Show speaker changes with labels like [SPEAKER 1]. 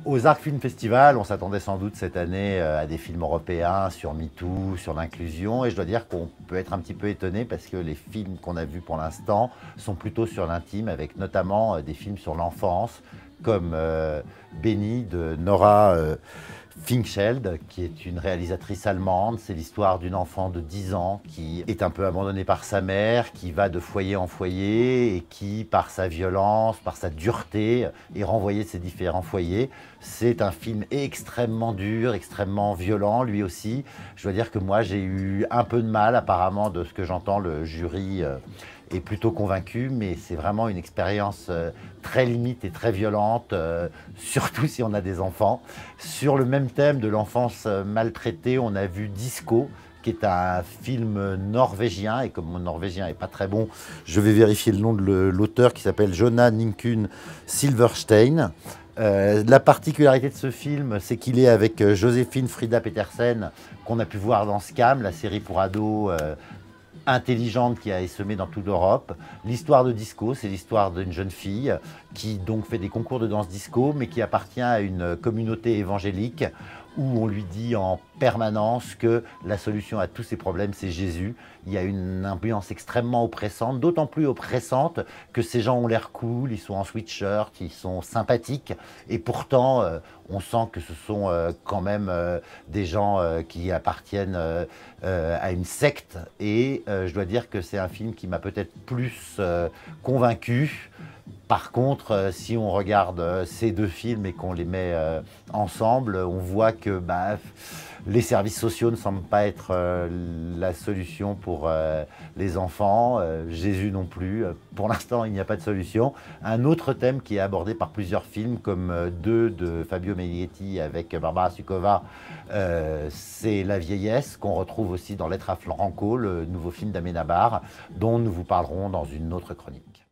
[SPEAKER 1] Aux Arcs Film Festival, on s'attendait sans doute cette année à des films européens sur MeToo, sur l'inclusion, et je dois dire qu'on peut être un petit peu étonné parce que les films qu'on a vus pour l'instant sont plutôt sur l'intime, avec notamment des films sur l'enfance, comme Béni de Nora Finkfeld, qui est une réalisatrice allemande. C'est l'histoire d'une enfant de 10 ans qui est un peu abandonnée par sa mère, qui va de foyer en foyer et qui, par sa violence, par sa dureté, est renvoyée de ses différents foyers. C'est un film extrêmement dur, extrêmement violent, lui aussi. Je dois dire que moi, j'ai eu un peu de mal, apparemment, de ce que j'entends, le jury est plutôt convaincu, mais c'est vraiment une expérience très limite et très violente, surtout si on a des enfants. Sur le même thème de l'enfance maltraitée, on a vu Disco, qui est un film norvégien, et comme mon norvégien n'est pas très bon, je vais vérifier le nom de l'auteur, qui s'appelle Jonna Ninkun Silverstein. La particularité de ce film, c'est qu'il est avec Joséphine Frida Petersen, qu'on a pu voir dans Scam, la série pour ados intelligente qui a essaimé dans toute l'Europe. L'histoire de Disco, c'est l'histoire d'une jeune fille qui donc fait des concours de danse disco, mais qui appartient à une communauté évangélique où on lui dit en permanence que la solution à tous ses problèmes, c'est Jésus. Il y a une ambiance extrêmement oppressante, d'autant plus oppressante que ces gens ont l'air cool, ils sont en sweatshirt, ils sont sympathiques, et pourtant, on sent que ce sont quand même des gens qui appartiennent à une secte, et je dois dire que c'est un film qui m'a peut-être plus convaincu. Par contre, si on regarde ces deux films et qu'on les met ensemble, on voit que les services sociaux ne semblent pas être la solution pour les enfants, Jésus non plus. Pour l'instant, il n'y a pas de solution. Un autre thème qui est abordé par plusieurs films, comme Deux de Fabio Meglietti avec Barbara Suková, c'est la vieillesse, qu'on retrouve aussi dans Lettre à Franco, le nouveau film d'Amenabar, dont nous vous parlerons dans une autre chronique.